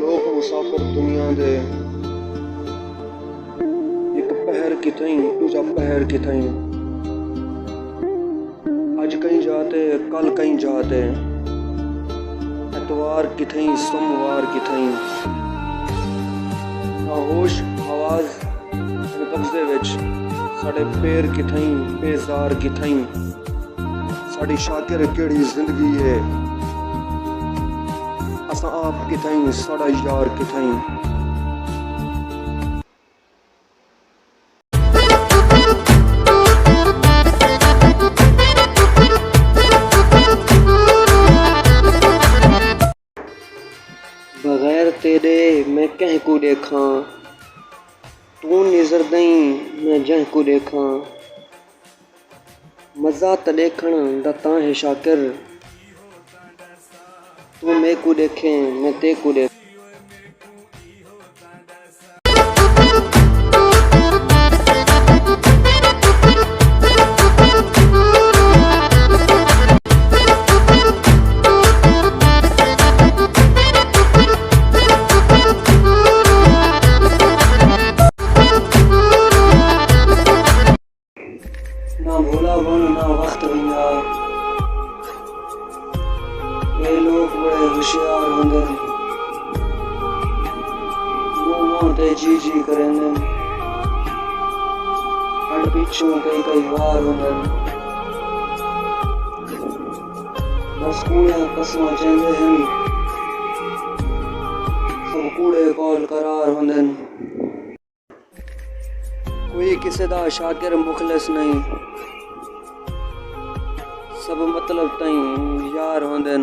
लोक मुसाफिर दुनिया दे एक पहर कितई दूजा पहर कितई अज कहीं जाते कल कहीं जाते एतवार कितई सोमवार कितई होश आवाज कब्जे विच साडे पैर कितई बेजार कितई साडी शाकिर केड़ी जिंदगी है असा आप कितई साडा यार कितई। बगैर तेरे मैं कह को देखा तू नजर दई मैं जह को देखा मजा त देखण दता है शाकिर तू मैं को देखे मैं ते को देख। ना भोला बन ना वक्त भैया ये लोग बड़े होशियार होंगे मुंह ते जी जी करेंगे अड़ पिछू कई कई वार होंगे बस कूड़े कसमा चेंदे हैं सब कूड़े कॉल करार होंगे कोई किसी दा शाकिर मुखलिस नहीं सब मतलब तई यार होंदे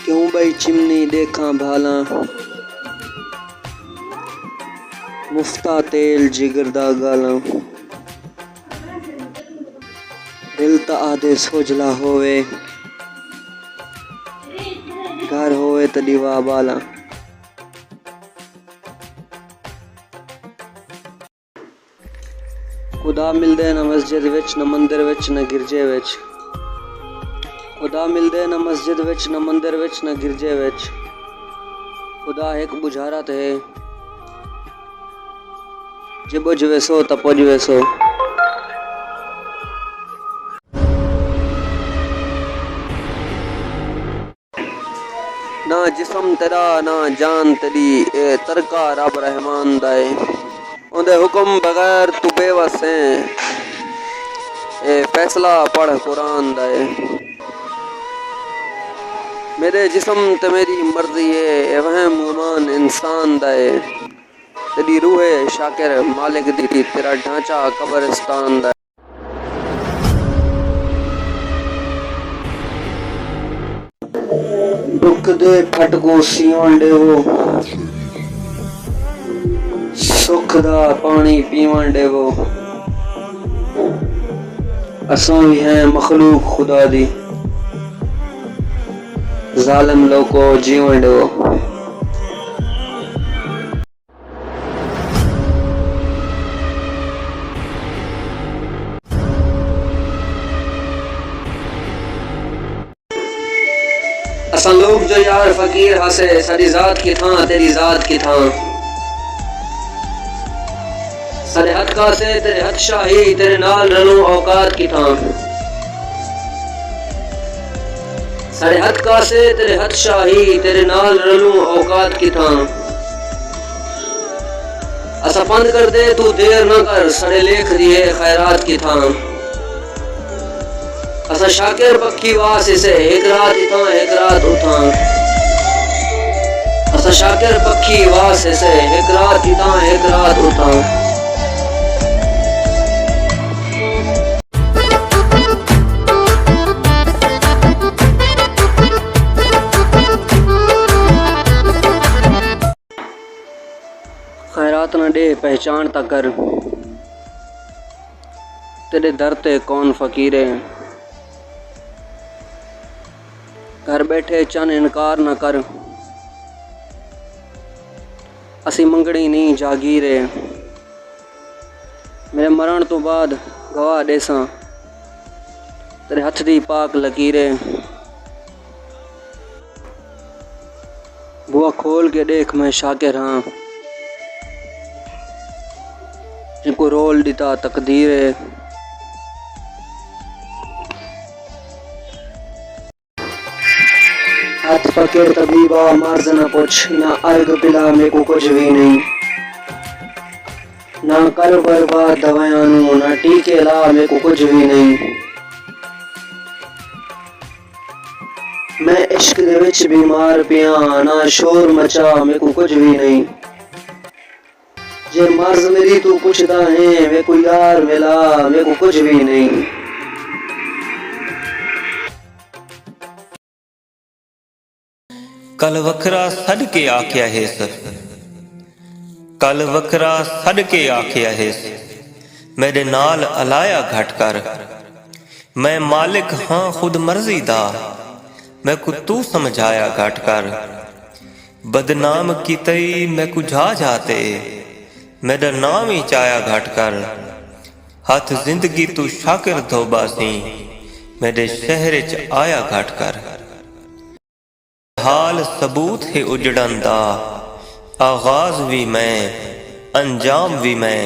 क्यों भाई चिमनी देखा भाला मुफ्ता तेल जिगर दा गाला दिल ता आदे सोजला होवे घर होवे त दीवा बाला। खुदा मिलदे न मस्जिद विच न मंदिर विच न गिरजे विच खुदा मिलदे न मस्जिद विच न मंदिर विच न गिरजे विच खुदा एक बुझारत है जे बुझ वेसो त पुज वेसो। ना जिस्म तेरा ना जान तेरी ए तरका रब रहमान दाए उन्दे हुक्म बगैर तू बेवस है ए फैसला पढ़ कुरान दाए मेरे जिस्म ते मेरी मर्जी है ए वहम गुमान इंसान दाए तेरी रूह है शाकिर मालिक दी तेरा ढांचा कब्रिस्तान दाए। दुख दे फटको सीवन देवो सुख दा पानी पीवन देवो असां भी हैं मखलूक खुदा दी जालिम लोको जीवन देवो। असां लोग जो यार फकीर हसे सारी जात की थां तेरी जात की थां सारे हद का से तेरे हद शाही तेरे नाल रलूं औकात की थां सारे हद का से तेरे हद शाही तेरे नाल रलूं औकात की थां असा पंद कर दे तू देर न कर सड़े लेख दिए खैरात की थां असा शाकिर पक्की वास से एक रात इथा एक रात उठा असा शाकिर पक्की वास से एक रात इथा एक रात उठा। खैरात न दे पहचान ता कर तेरे दर ते कौन फकीर है घर बैठे चन इनकार न कर असी मंगनी नहीं जागीर है मेरे मरण तो बाद गवाह देसा तेरे हथ दी पाक लकीरें बुआ खोल के देख, मैं शाकिर हाँ, जिनको रोल दिता तकदीर है। हाथ पकड़ तबीबा मर्ज न पूछ, ना अर्ग पिला मेरे को कुछ भी नहीं, ना कर बर्बाद दवायां नू, ना टीके ला मेरे को कुछ भी नहीं। मैं इश्क दे विच बीमार पिया, ना शोर मचा मेरे को कुछ भी नहीं। जे मर्ज मेरी तू पुछदा है, वे कोई यार मिला मेरे को कुछ भी नहीं। कल वखरा सद के आख्या है सर, कल वखरा सद के आख्या है, मेरे नाल अलाया घट कर। मैं मालिक हाँ खुद मर्जी दा, मैं को तू समझाया घट कर। बदनाम की तई मैं को जा जाते, मेरा नाम ही चाया घट कर। हाथ जिंदगी तू शाकिर धोबा सी, मेरे शहर च आया घट कर। हाल सबूत है उजड़न दा, आगाज भी मैं अंजाम भी मैं।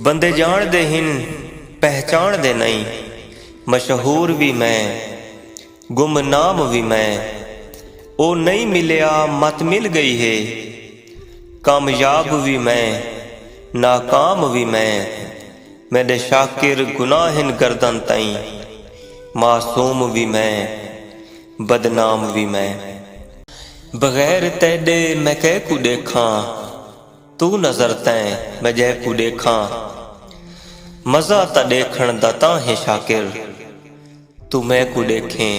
बंदे जान दे हिन पहचान दे नहीं, मशहूर भी मैं गुमनाम भी मैं। ओ नहीं मिलया मत मिल गई है, कामयाब भी मैं नाकाम भी मैं। मेरे शाकिर गुनाहिन गर्दन तई, मासूम भी मैं बदनाम भी मैं। बगैर तेरे मैं कह को देखा, तू नजर तैं मैं जय को देखा। मजा ता देखण दा तां है शाकिर, तू मैं को देखें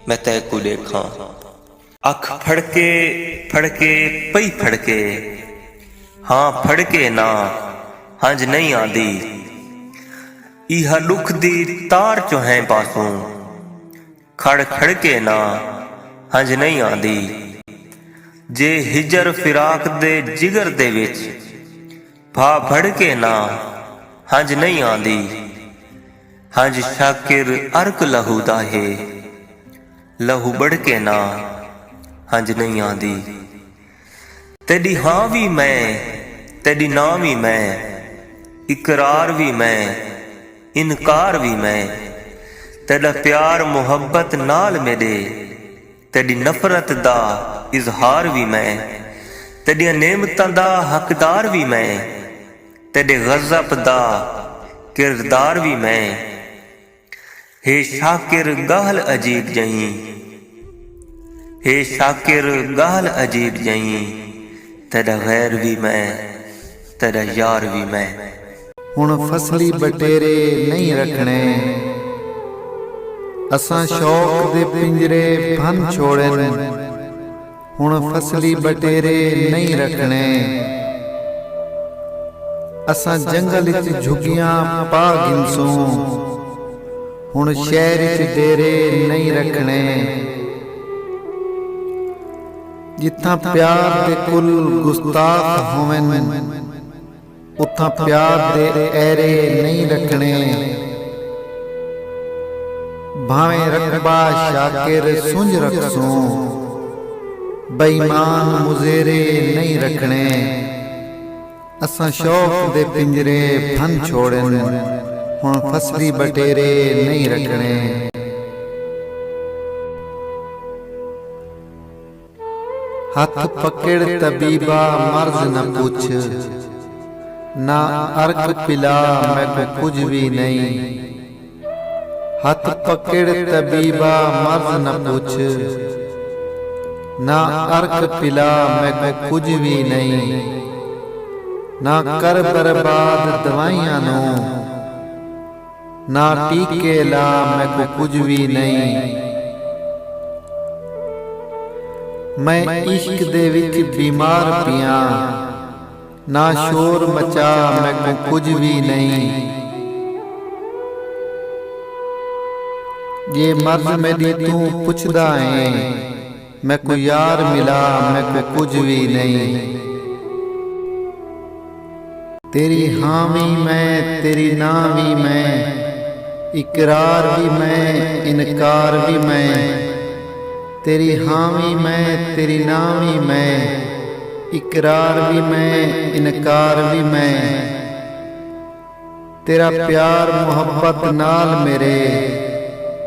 मैं तय को देखा। अख फड़के फड़के पई फड़के, हाँ फड़के ना हंज नहीं आदी। इहा दुख दी तार चो है पासों, खड़ खड़के ना हंज नहीं आदी। जे हिजर फिराक दे जिगर दे विच, भा भड़के ना हंज नहीं आदी। हंज शाकिर अर्क लहू दा है, लहू बढ़के ना हंज नहीं आदी। तेरी हाँ भी मैं तेरी ना भी मैं, इकरार भी मैं इनकार भी मैं। तेरा प्यार मुहब्बत नाल मेरे, तेरी नफरत दा इजहार भी मैं। तेरिया नेमतां दा हकदार भी मैं, तेरे गज़ब दा किरदार भी मैं। हे शाकिर गाल अजीब जहीं, हे शाकिर गाल अजीब जहीं। तेरा गैर भी मैं तेरा यार भी मैं। हुण फसली बटेरे नहीं रखने, असां शौक दे पिंजरे भन छोड़न। हुण फसली बटेरे नहीं रखने, असां जंगल च झुगियां पा गिनसूं। हुण शहर च डेरे नहीं रखने, जिथा प्यार दे कुल गुस्ताख होवन, उथा प्यार दे ऐरे नहीं रखने। भावें रकबा शाकिर सुंझ रखसूं, बेईमान मुजेरे नहीं रखने। असां शौक दे पिंजरे भन छोड़न, हुण फसली बटेरे नहीं रखने। हाथ पकड़ तबीबा मर्ज न पूछ, ना अर्क पिला मैं को कुछ भी नहीं। हाथ पकड़ तबीबा मर्ज न पूछ, ना अर्क पिला मैं को कुछ भी नहीं। ना कर बर्बाद दवाइयां नू, ना टीके ला मैं को कुछ भी नहीं। मैं इश्क दे विच बीमार पिया, ना शोर मचा मैं को कुछ भी नहीं। ये मर्ज मेरी तू पुछदा है, मैं को यार मिला मैं को कुछ भी नहीं। तेरी हाँ भी मैं तेरी ना भी मैं, इकरार भी मैं इनकार भी मैं। तेरी हामी मैं तेरी नामी मैं, इकरार भी मैं इनकार भी मैं, तेरा प्यार मुहब्बत नाल मेरे,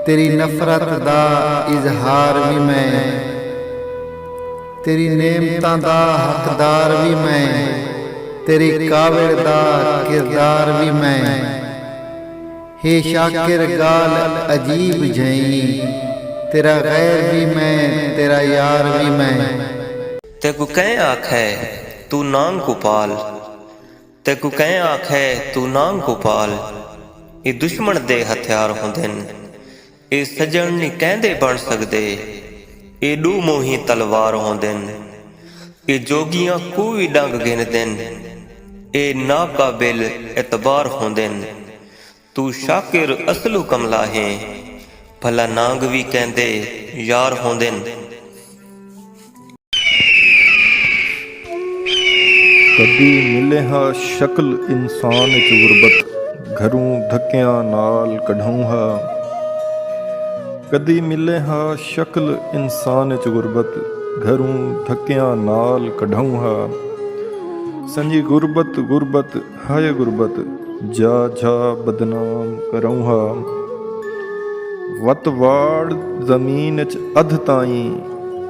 तेरी नफरत दा इजहार भी मैं, तेरी नेमतां दा हकदार भी मैं, तेरी काबिल दा किरदार भी मैं। हे शाकिर गाल अजीब जई, तेरा गैर भी मैं तेरा यार भी मैं। तेकू कह आखे तू नांग को पाल, तेकू कह आखे तू नांग को पाल। ये दुश्मन दे हथियार होंदे न, ये सजन नहीं कहंदे बन सकदे। ये दू मोही तलवार होंदे न, ये जोगियां कोई डंग गिनदे न। ये नाकाबिल एतबार होंदे न। तू शाकिर असलू कमला है, भला नांग भी कहंदे यार होंदे न। कदी मिले हा शक्ल इंसान च गुरबत, घरों धक्कियां नाल कढूं हा। कदी मिले हा शक्ल इंसान च गुरबत, घरों धक्कियां नाल कढूं हा। संजी गुरबत गुरबत हाय गुरबत, जा जा बदनाम करऊं हा। वत वाड़ जमीन च अध ताईं,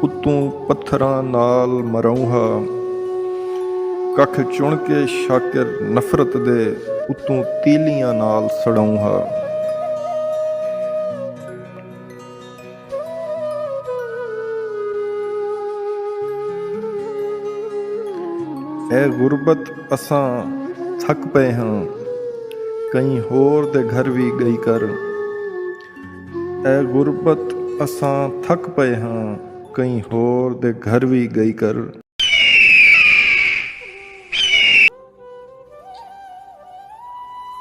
उत्तों पत्थरां नाल मरऊं हा। कख चुन के शाकिर नफरत दे, उत्तों तीलियां नाल सड़ऊं हा। ए गुरबत असां थक पे हां, कई होर दे घर भी गई कर। ए गुरबत असां थक पे हां, कई होर दे घर भी गई कर।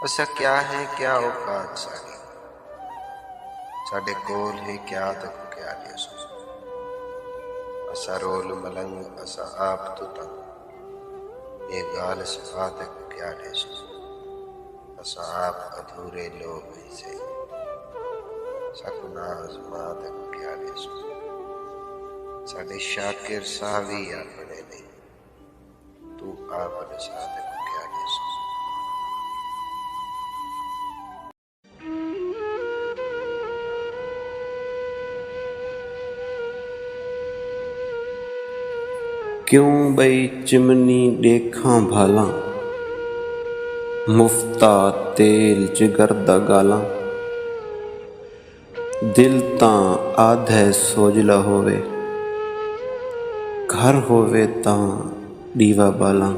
असा क्या है क्या औकात साड़ी, साडे कोल है क्या तक क्या देसो। असा रोल मलंग असा आप तो तंग, ये गाल सिफा तक क्या देसो। असा आप अधूरे लोग ही से, सकुना आजमा तक क्या देसो। साडे शाकिर सावी अपने नहीं, तू आप नशा तक क्या देसो। क्यों बई चिमनी देखा भाला, मुफ्ता तेल जिगर दा गाला। दिल तां आधे सोजला होवे, घर होवे तां दीवा बाला।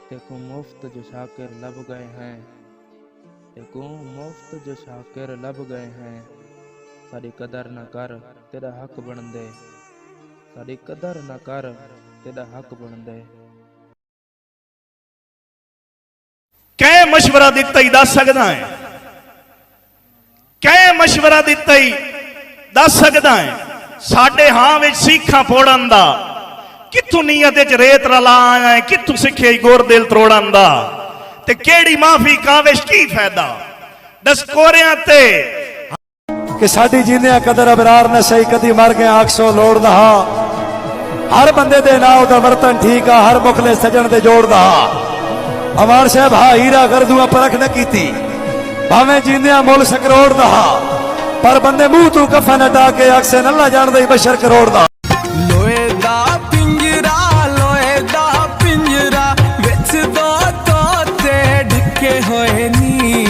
देखो मुफ्त जो शाकिर लब गए हैं, देखो मुफ्त जो शाकिर लब गए हैं। साड़ी कदर न कर तेरा हक बन दे, साड़ी कदर न कर तेरा हक बन दे। कै मशवरा दिता ही दस सकदा है, कै मशवरा दिता ही दस सकदा है। साडे हां विच सीखां पोड़न दा, कित्थों नीयत च रेत रला आया है, कित्थों सिखे गोर दिल त्रोड़न दा। ते केड़ी माफी काविश की फायदा, दस कोरियां ते कि साडी जींदियां कदर अबरार ने सही, कदी मर गए आखसो लोड़ दा। हर बंदे दे नाल दा बर्तन ठीक आ, हर मुखले सजन दे जोड़ दा। अमान साहब हा हीरा कर दूं परख न कीती, भावें जींदियां मुल सकरोड़ दा, पर बंदे मुंह तू कफन हटा के अक्से नल्ला जान दे बशर करोड़ दा। लोए दा पिंजरा, लोए दा पिंजरा विच दो तोते ढके होए नी।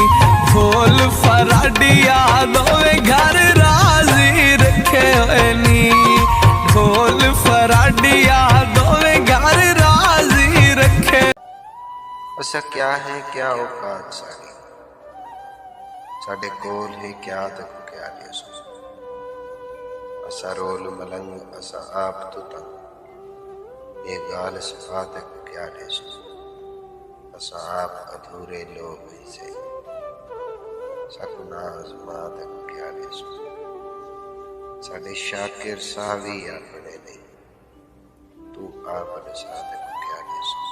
ढोल फराडिया दोवे घर राजी रखे होए नी। ढोल फराडिया दोवे घर राजी रखे। असा क्या है क्या औकात साड़ी, साडे कोल है क्या तक क्या देसो। असा रोल मलंग असा आप तो तंग, ये गाल सिफा तक क्या देसो। असा आप अधूरे लोग ही से, सकुना आजमा तक क्या देसो। साडे शाकिर सावी अपने नहीं, तू आप नशा तक क्या देसो।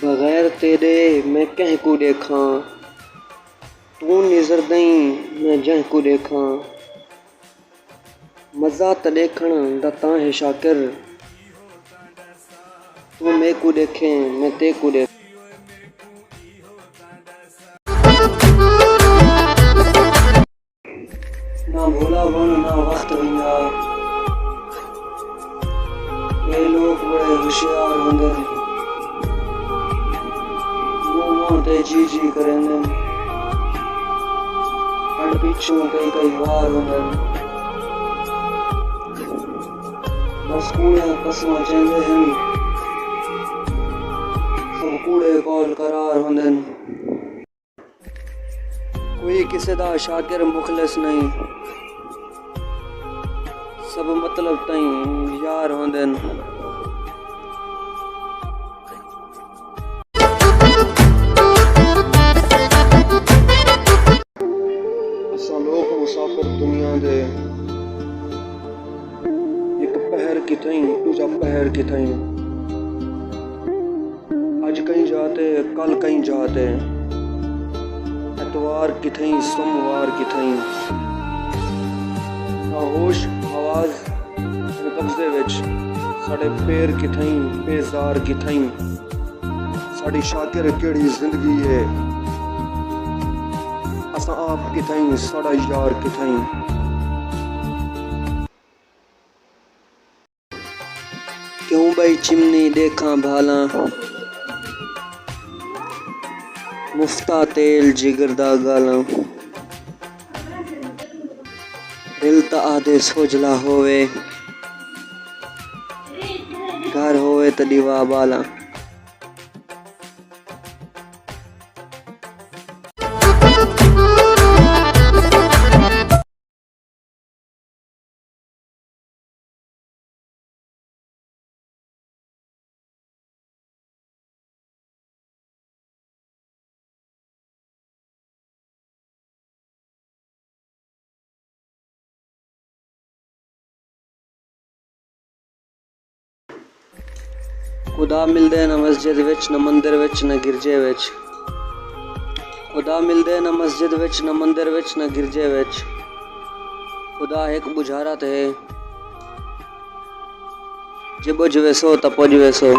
बगैर तेरे मैं कह को देखा, तू नजर दई मैं जह को देखा। मज़ा त देखण दा तां है शाकिर, तू मैं को देखे मैं ते को देख। ना भोला बन ना वक्त विंगा, ये लोग बड़े होशियार होंगे, मुंह ते जी जी करेंगे, अड़ पिछू कई कई वार होंगे। बस कूड़े कसमा चेंदे हैं, सब कूड़े कौल करार होंगे। कोई किसी दा शाकिर मुखलिस नहीं, सब मतलब ताईं यार होंदे। असां लोग मुसाफिर दुनिया दे, एक पहर की थई दूजा पहर की थई। आज कहीं जाते कल कहीं जाते, एतवार की थई सोमवार की थई। होश आवाज कब्जे विच साढ़े पैर की थई बेजार की थई। साड़ी शाकिर केड़ी जिंदगी है, असां आप की थई साड़ा यार की थई। क्यों भाई चिमनी देखा भाला, मुफ्ता तेल जिगर दा गाला। दिल ता आधे सोजला होवे, घर होवे त दीवा बाला। खुदा मिलदे न मस्जिद विच न मंदिर विच न गिरजे विच। खुदा मिलदे न मस्जिद विच न मंदिर विच न गिरजे विच। खुदा एक बुझारत है, जे बुझ वेसो त पुज वेसो।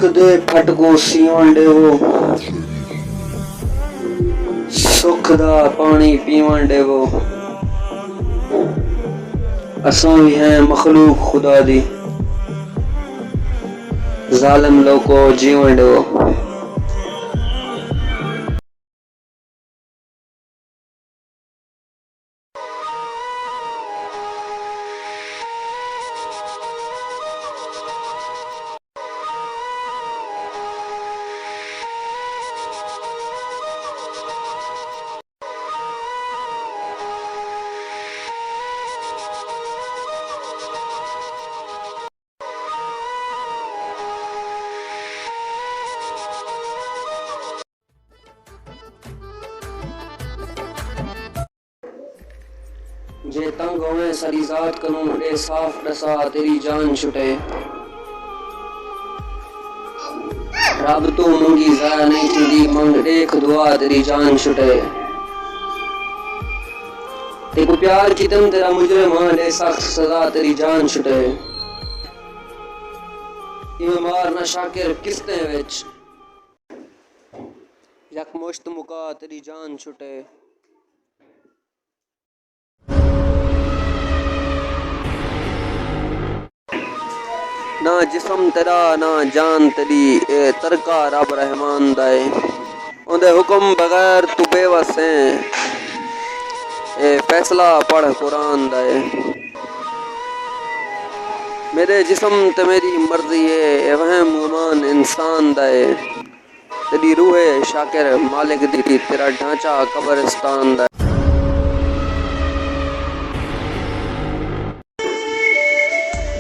इश्क दे फटको सीवन देवो, सुख दा पानी पीवन देवो। असां भी हैं मखलूक खुदा दी, जालिम लोको जीवन देवो। जे तंग होवे सारी जात करूं बड़े साफ रसा तेरी जान छुटे। रब तू मंगी जाया नहीं थी मंग देख दुआ तेरी जान छुटे। तेको प्यार की तम तेरा मुजरिम दे सख्त सजा तेरी जान छुटे। इवें मार ना शाकिर किस्ते विच यक मुश्त मुका तेरी जान छुटे। ना जिस्म तेरा ना जान तेरी ए तरका रब रहमान दाए। उंदे हुक्म बगैर तू बेवस है ए फैसला पढ़ कुरान दाए। मेरे जिस्म ते मेरी मर्जी है ए वहम गुमान इंसान दाए। तेरी रूह है शाकिर मालिक दी तेरा ढांचा कब्रिस्तान दाए।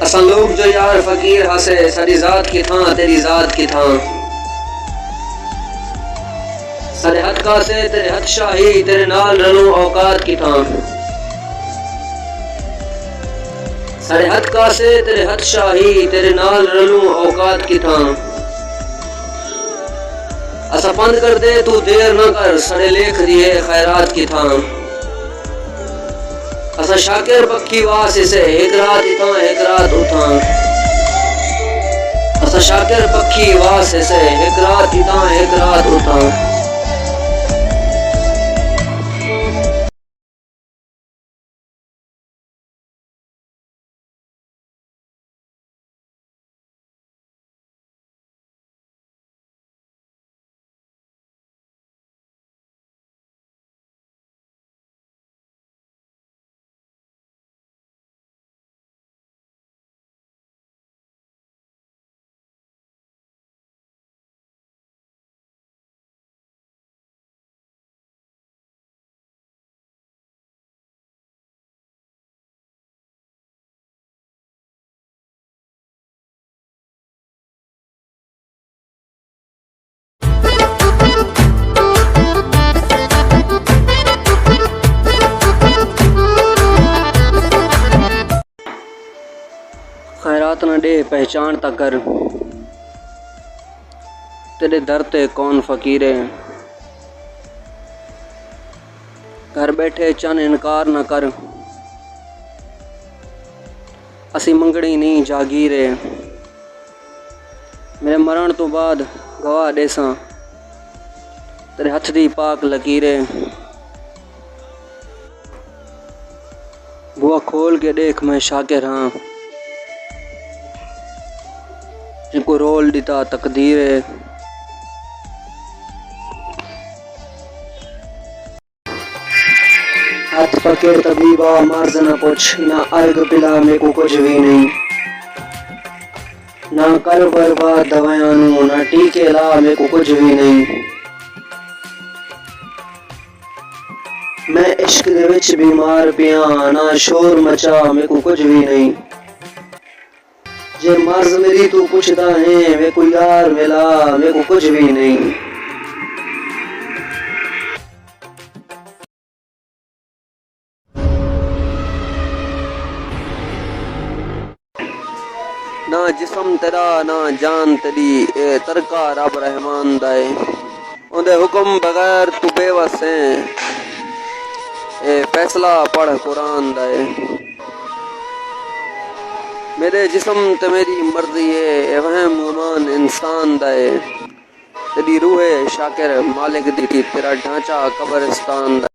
असां लोग जो यार फकीर हसे सारी जात की थां तेरी जात की थां। सारे हद का से तेरे हद शाही तेरे नाल रलूं औकात की थां। सारे हद का से तेरे हद शाही तेरे नाल रलूं औकात की थां। असा पंद कर दे तू देर न कर सारे लेख दिए खैरात की थां। असा शाकिर पक्की वास इसे एक रात इथा एक रात उठा। असा शाकिर पक्की वास इसे एक रात इथा एक रात उठा। खैरात न दे पहचान ता कर तेरे दर ते कौन फकीर है। घर बैठे चन इनकार न कर असी मंगनी नहीं जागीर है। मेरे मरण तो बाद गवाह देसा तेरे हथ दी पाक लकीरे। बुआ खोल के देख मैं शाकिर हाँ जिनको रोल दिता तकदीर है। हाथ पकड़ तबीबा मर्ज न पूछ ना अर्ग पिला मेरे को कुछ भी नहीं। ना कर बर्बाद दवायां नू ना टीके ला मेरे को कुछ भी नहीं। मैं इश्क दे विच बीमार पिया ना शोर मचा मेरे को कुछ भी नहीं। जे मर्ज मेरी तू पुछदा है वे कोई यार मिला मेरे को कुछ भी नहीं। ना जिस्म तेरा ना जान तेरी ए तरका रब रहमान दाए। उंदे हुक्म बगैर तू बेवस है ए फैसला पढ़ कुरान दाए। मेरे जिस्म ते मेरी मर्जी है वहम गुमान इंसान दा है तेरी रूह है शाकिर मालिक दी तेरा ढांचा कब्रिस्तान दा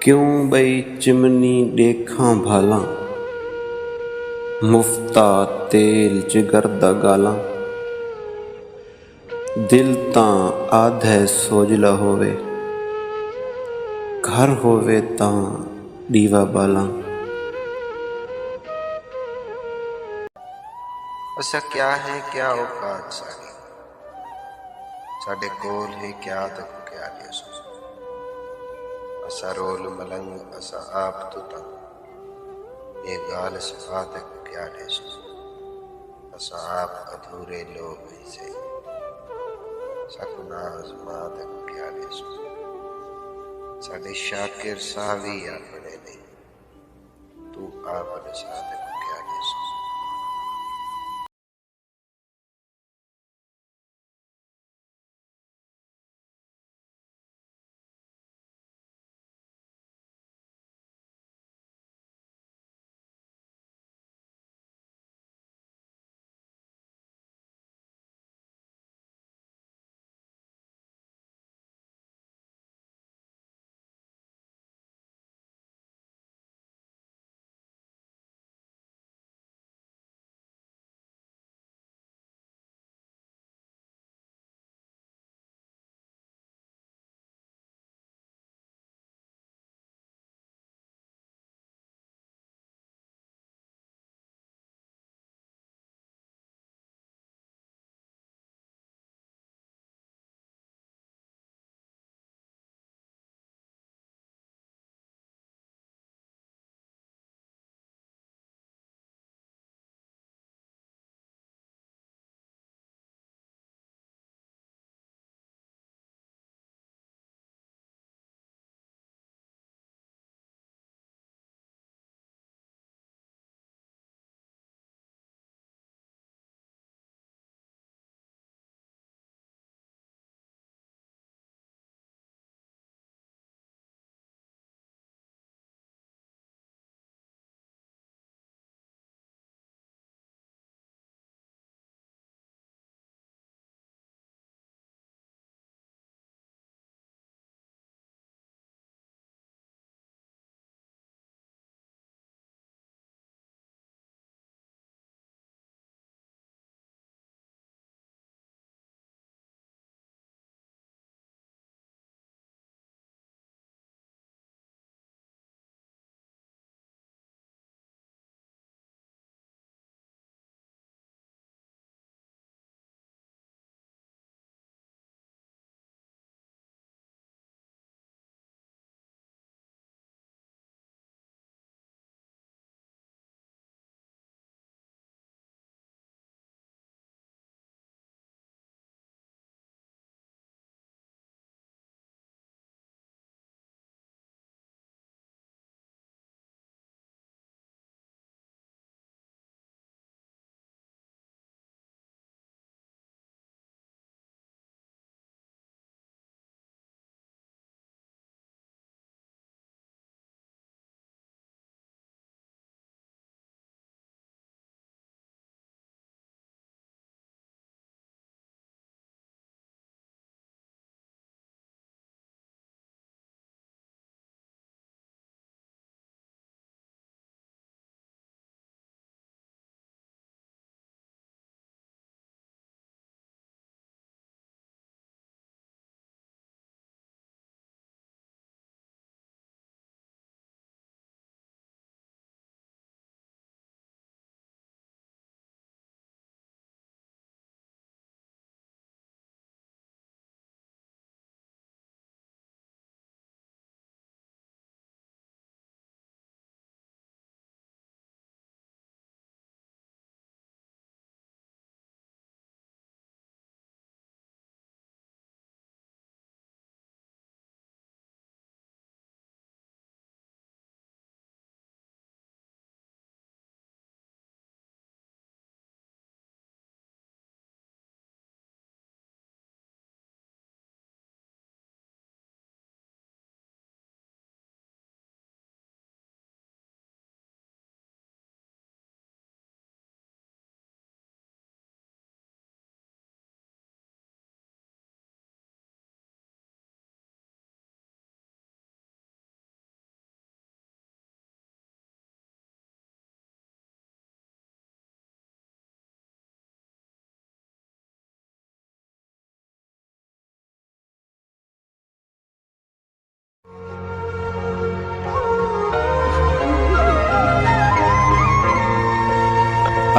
क्यों बई चिमनी देखा भाला मुफ्ता तेल जिगर दा गाला दिल तां आधे सोजला होवे घर होवे तां दीवा बाला असा क्या है क्या औकात साडी साडे कोल है क्या तक क्या दे सो असा रोल मलंग असा आप तो तक ये गाल सिफात क्या दे सो असा आप अधूरे लोग से सकुनाज मात क्या दे सो साडे शाकिर सावी अपने नहीं तू आप साथ क्या दे सो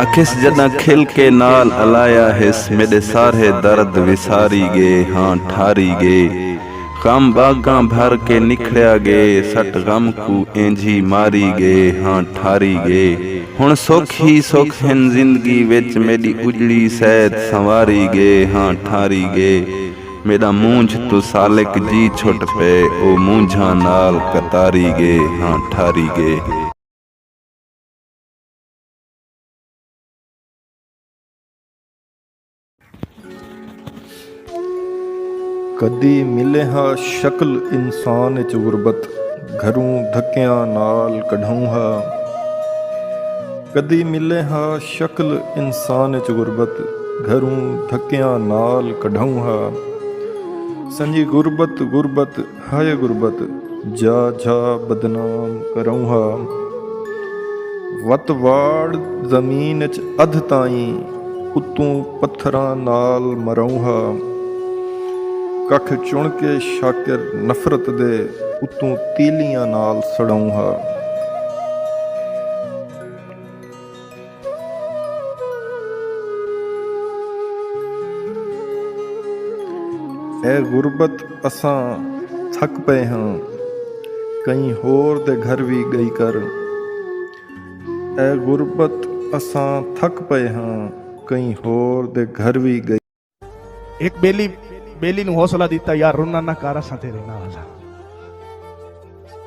अखिस जदा खिल के नाल अलाया हिस मेरे सारे दर्द विसारी गे हाँ ठारी गे गम बागा भर के निखड़िया गे सट गम को एंझी मारी गे हाँ ठारी गे हुण सुख ही सुख हिन जिंदगी विच मेरी उजड़ी सैद संवारी गे हाँ ठारी गे मेरा मूंझ तू सालिक जी छुट पे ओ मूंझा नाल कतारी गे हाँ ठारी गे। कदी मिले हा शक्ल इंसान च गुरबत घरों धक्कियां नाल कढूं हा कदी मिले हा शक्ल इंसान च गुरबत घरों धक्कियां नाल कढूं हा संजी गुरबत गुरबत हाय गुरबत जा जा बदनाम करऊं हा वत वाड़ जमीन च अध ताई उत्तों पत्थरां नाल मरऊं हा कख चुन के शाकिर नफरत दे उत्तों तीलियां नाल सड़ऊं हा ए गुरबत असां थक पे हां कई होर दे घर भी गई कर ए गुरबत असां थक पे हां कई होर दे घर भी गई। एक बेली ਨੂੰ ਹੌਸਲਾ ਦਿੱਤਾ ਯਾਰ ਰੋਣਾ ਨਾ ਕਰ ਅਸਾਂ ਤੇਰੇ ਨਾਲ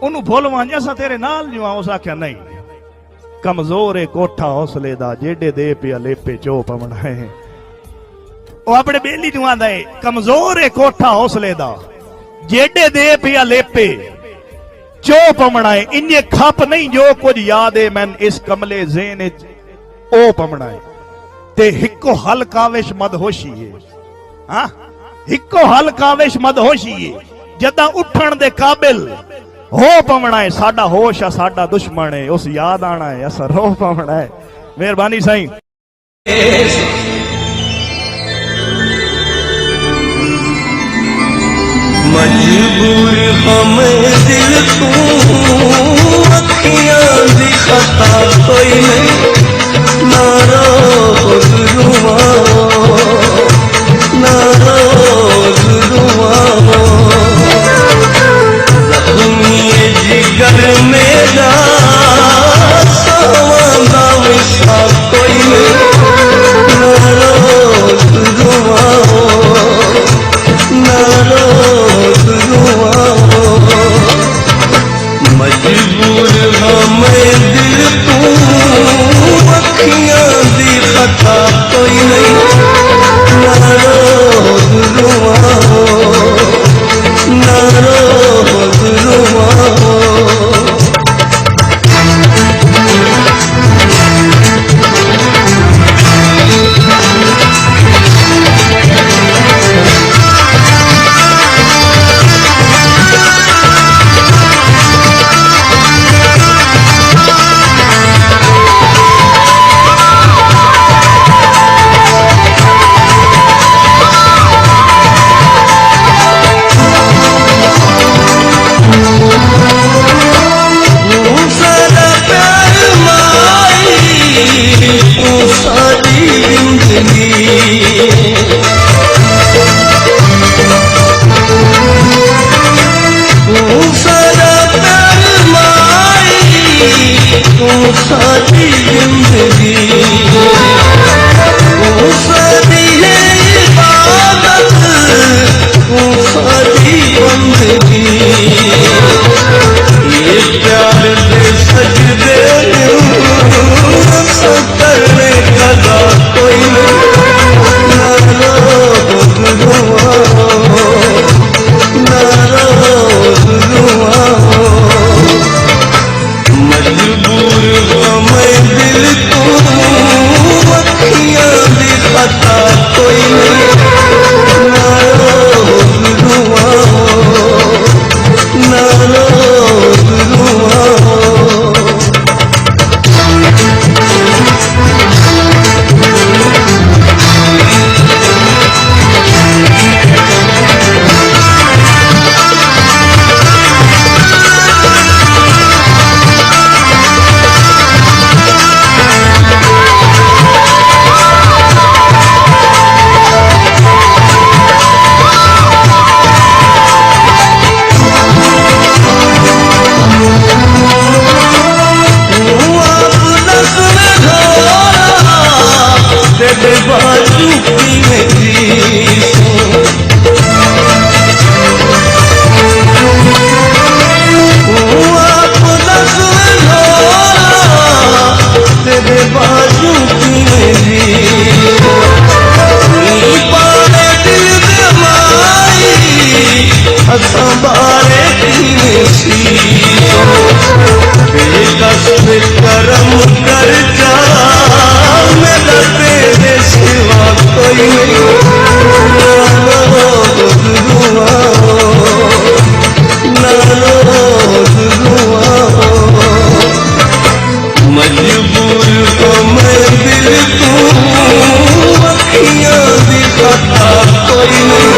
ਉਹਨੂੰ ਭੁੱਲ ਵਾਂਝਾ ਅਸਾਂ ਤੇਰੇ ਨਾਲ ਜਿਉਂ ਉਸ ਆਖਿਆ ਨਹੀਂ ਕਮਜ਼ੋਰ ਏ ਕੋਠਾ ਹੌਸਲੇ ਦਾ ਜਿਹੜੇ ਦੇ ਪਿਆ ਲੇਪੇ ਚੋ ਪਵਣਾ ਹੈ ਉਹ ਆਪਣੇ ਬੇਲੀ ਨੂੰ ਆਂਦਾ ਏ ਕਮਜ਼ੋਰ ਏ ਕੋਠਾ ਹੌਸਲੇ ਦਾ ਜਿਹੜੇ ਦੇ ਪਿਆ ਲੇਪੇ ਚੋ ਪਵਣਾ ਹੈ ਇੰਨੇ ਖੱਪ ਨਹੀਂ ਜੋ ਕੁਝ ਯਾਦ ਏ ਮੈਨ ਇਸ ਕਮਲੇ ਜ਼ੇਨ ਵਿੱਚ ਉਹ ਪਵਣਾ ਹੈ ਤੇ ਇੱਕੋ ਹਲਕਾਵਿਸ਼ ਮਦਹੋਸ਼ੀ ਏ ਹਾਂ इको हल काविश मदहोशी है जदा उठण दे काबिल हो पवना है साडा होश आ साडा दुश्मन है उस याद आना है असा रो पवना है। मेहरबानी साईं। मजबूर हम दिल तू अखियां दी खता कोई नहीं ना रोज रुआ ना रोज रुआ ज़ख्मी जिगर मेरा सावंदा विसा कोई नहीं ना रोज रुआ ना रोज रुआ मजबूर हम दिल तू अखियां दी खता कोई नहीं ना रोज रुआ ना रोज रुआ सारी जिंदगी वो सारी है इबादत वो सारी बंदगी ये प्यार दे सजदे करने का कोई ना रोज रुआ ना रोज रुआ मजबूर मैं दिल को अखियां दी खता कोई नहीं ना रोज रुआ ना मजबूर हाँ मैं दिल तू अखियां दी खाता कोई नहीं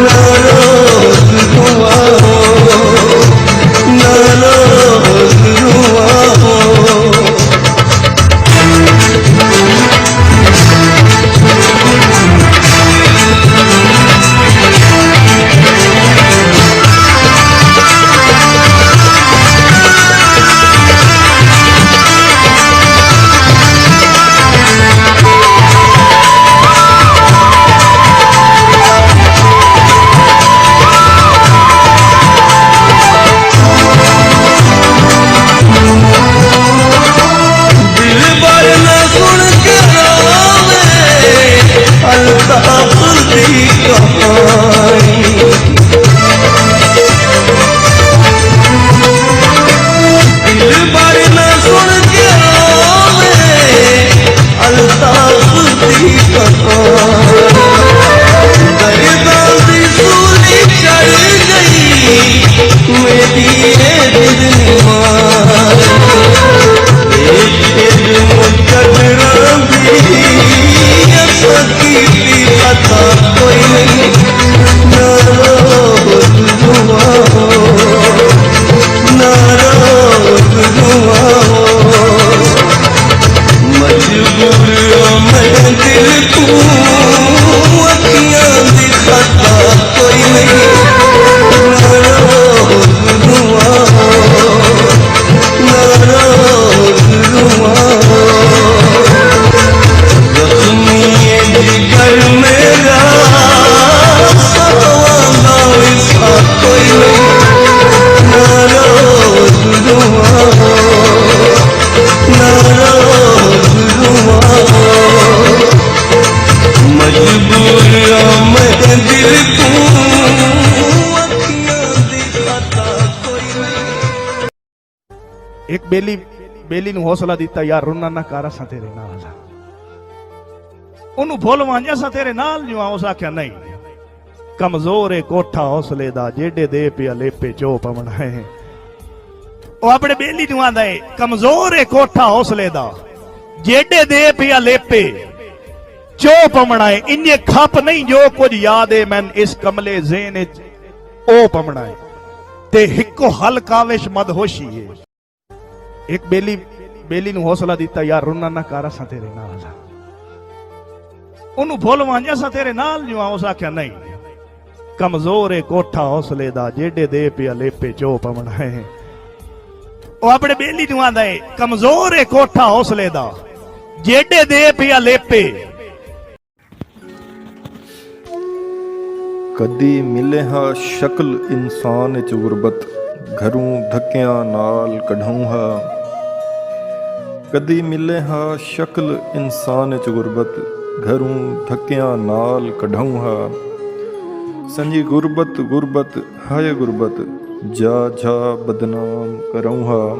नाराज हुआ नाराज हुआ एक बेली ਨੂੰ ਹੌਸਲਾ ਦਿੱਤਾ ਯਾਰ ਰੋਣਾ ਨਾ ਕਰ ਅਸਾਂ ਤੇਰੇ ਨਾਲ ਆ ਉਹਨੂੰ ਭੁੱਲ ਵਾਂਝਾ ਅਸਾਂ ਤੇਰੇ ਨਾਲ ਜੋ ਉਸ ਆਖਿਆ ਨਹੀਂ ਕਮਜ਼ੋਰ ਏ ਕੋਠਾ ਹੌਸਲੇ ਦਾ ਜਿਹੜੇ ਦੇ ਪਿਆ ਲੇਪੇ ਚੋ ਪਵਣਾ ਹੈ ਉਹ ਆਪਣੇ ਬੇਲੀ ਨੂੰ ਆਂਦਾ ਏ ਕਮਜ਼ੋਰ ਏ ਕੋਠਾ ਹੌਸਲੇ ਦਾ ਜਿਹੜੇ ਦੇ ਪਿਆ ਲੇਪੇ ਚੋ ਪਵਣਾ ਹੈ ਇੰਨੇ ਖੱਪ ਨਹੀਂ ਜੋ ਕੁਝ ਯਾਦ ਏ ਮੈਨ ਇਸ ਕਮਲੇ ਜ਼ੇਨ ਵਿੱਚ ਉਹ ਪਵਣਾ ਹੈ ਤੇ ਇੱਕੋ ਹਲਕਾ ਵਿੱਚ ਮਦਹੋਸ਼ੀ ਏ एक बेली ਨੂੰ ਹੌਸਲਾ ਦਿੱਤਾ ਯਾਰ ਰੋਣਾ ਨਾ ਕਰ ਅਸਾਂ ਤੇਰੇ ਨਾਲ ਆ ਉਹਨੂੰ ਭੁੱਲ ਵਾਂਝਾ ਅਸਾਂ ਤੇਰੇ ਨਾਲ ਜੋ ਉਸ ਆਖਿਆ ਨਹੀਂ ਕਮਜ਼ੋਰ ਏ ਕੋਠਾ ਹੌਸਲੇ ਦਾ ਜਿਹੜੇ ਦੇ ਪਿਆ ਲੇਪੇ ਚੋ ਪਵਣਾ ਹੈ ਉਹ ਆਪਣੇ ਬੇਲੀ ਨੂੰ ਆਂਦਾ ਏ ਕਮਜ਼ੋਰ ਏ ਕੋਠਾ ਹੌਸਲੇ ਦਾ ਜਿਹੜੇ ਦੇ ਪਿਆ ਲੇਪੇ ਕਦੀ ਮਿਲੇ ਹਾਂ ਸ਼ਕਲ ਇਨਸਾਨ ਚ ਗੁਰਬਤ ਘਰੋਂ ਧੱਕਿਆਂ ਨਾਲ ਕਢਾਉਂ ਹਾਂ ਕਦੀ ਮਿਲੇ ਹਾਂ ਸ਼ਕਲ ਇਨਸਾਨ ਚ ਗੁਰਬਤ ਘਰੋਂ ਧੱਕਿਆਂ ਨਾਲ ਕਢਾਉਂ ਹਾਂ ਸੰਜੀ ਗੁਰਬਤ ਗੁਰਬਤ ਹਾਏ ਗੁਰਬਤ ਜਾ ਜਾ ਬਦਨਾਮ ਕਰਾਉਂ ਹਾਂ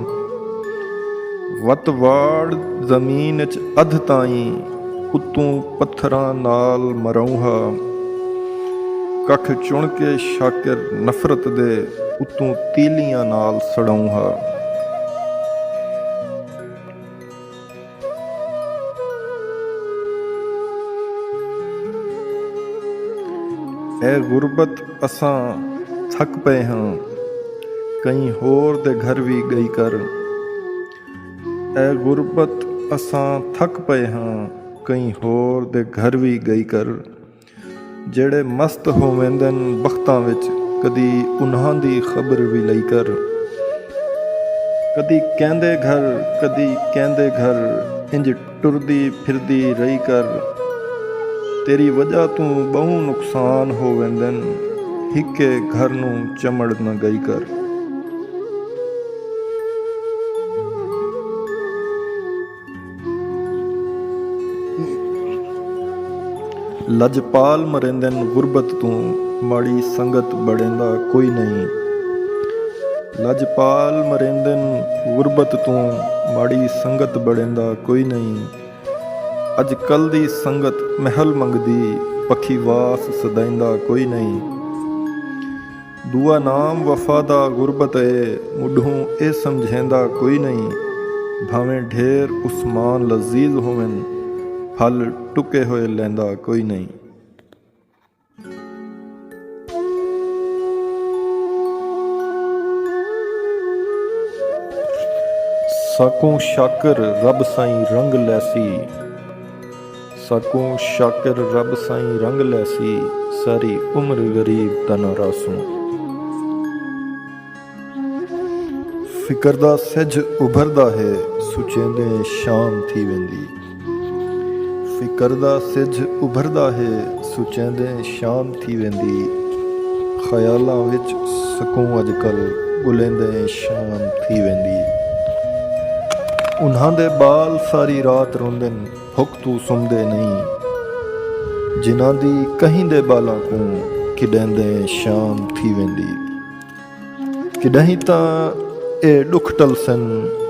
ਵਤ ਵਾੜ ਜ਼ਮੀਨ ਚ ਅਧ ਤਾਈਂ ਉਤੋਂ ਪੱਥਰਾਂ ਨਾਲ ਮਰਾਉਂ ਹਾਂ ਕੱਖ ਚੁਣ ਕੇ ਸ਼ਾਕਿਰ ਨਫ਼ਰਤ ਦੇ ਉਤੋਂ ਤੀਲੀਆਂ ਨਾਲ ਸੜਾਉਂ ਹਾਂ ਐ ਗੁਰਬਤ ਅਸਾਂ ਥੱਕ ਪਏ ਹਾਂ ਕਈ ਹੋਰ ਦੇ ਘਰ ਵੀ ਗਈ ਕਰ ਐ ਗੁਰਬਤ ਅਸਾਂ ਥੱਕ ਪਏ ਹਾਂ ਕਈ ਹੋਰ ਦੇ ਘਰ ਵੀ ਗਈ ਕਰ ਜਿਹੜੇ ਮਸਤ ਹੋਵੇਂਦੇ ਨੇ ਬਖਤਾਂ ਵਿੱਚ ਕਦੀ ਉਨ੍ਹਾਂ ਦੀ ਖਬਰ ਵੀ ਲਈ ਕਰ ਕਦੀ ਕਹਿੰਦੇ ਘਰ ਇੰਜ ਟੁਰਦੀ ਫਿਰਦੀ ਰਹੀ ਕਰ ਤੇਰੀ ਵਜ੍ਹਾ ਤੋਂ ਬਹੁ ਨੁਕਸਾਨ ਹੋਵੇਂਦੇ ਨੇ ਹਿੱਕੇ ਘਰ ਨੂੰ ਚਮੜ ਨਾ ਗਈ ਕਰ ਲਜਪਾਲ ਮਰਿੰਦੇ ਨੇ ਗੁਰਬਤ ਤੋਂ ਮਾੜੀ ਸੰਗਤ ਬੜੇਂਦਾ ਕੋਈ ਨਹੀਂ ਲਜਪਾਲ ਮਰਿੰਦੇ ਨੇ ਗੁਰਬਤ ਤੋਂ ਮਾੜੀ ਸੰਗਤ ਬੜੇਂਦਾ ਕੋਈ ਨਹੀਂ ਅੱਜ ਕੱਲ ਦੀ ਸੰਗਤ ਮਹਿਲ ਮੰਗਦੀ ਪੱਖੀ ਵਾਸ ਸਦਾਇੰਦਾ ਕੋਈ ਨਹੀਂ ਦੂਆ ਨਾਮ ਵਫਾ ਦਾ ਗੁਰਬਤ ਏ ਮੁੱਢੋਂ ਇਹ ਸਮਝੇਂਦਾ ਕੋਈ ਨਹੀਂ ਭਾਵੇਂ ਢੇਰ ਉਸਮਾਨ ਲਜ਼ੀਜ਼ ਹੋਵਨ ਫਲ ਟੁਕੇ ਹੋਏ ਲੈਂਦਾ ਕੋਈ ਨਹੀਂ। ਸਕੂੰ ਸ਼ਾਕਰ ਰੱਬ ਸਾਈਂ ਰੰਗ ਲੈਸੀ, ਸਕੂੰ ਸ਼ਾਕਰ ਰੱਬ ਸਾਈਂ ਰੰਗ ਲੈਸੀ, ਸਾਰੀ ਉਮਰ ਗਰੀਬ ਤਨ ਰਾਸੂ। ਫਿਕਰ ਦਾ ਸਿਜ ਉਭਰਦਾ ਹੈ ਸੁਚੇਂਦੇ ਸ਼ਾਮ ਥੀ वेंदी, ਫਿਕਰ ਦਾ ਸਿਜ ਉਭਰਦਾ ਹੈ ਸੁਚੇਂਦੇ ਸ਼ਾਮ ਥੀ वेंदी, ਖਿਆਲਾਂ ਵਿੱਚ ਸਕੂੰ ਅੱਜ ਕੱਲ੍ਹ ਗੁਲੇਂਦੇ ਸ਼ਾਮ ਥੀ वेंदी। ਉਨ੍ਹਾਂ ਦੇ ਬਾਲ ਸਾਰੀ ਰਾਤ ਰੋਂਦੇ ਨੇ ਭੁੱਖ ਤੂੰ ਸੁਣਦੇ ਨਹੀਂ, ਜਿਨ੍ਹਾਂ ਦੀ ਕਹੀਂ ਦੇ ਬਾਲਾਂ ਕੋ ਕਿਡੈਂਦੇ ਸ਼ਾਮ ਥੀ वेंदी। ਕਿਡਹੀਂ ਤਾਂ ਇਹ ਦੁੱਖ ਟਲ ਸਨ,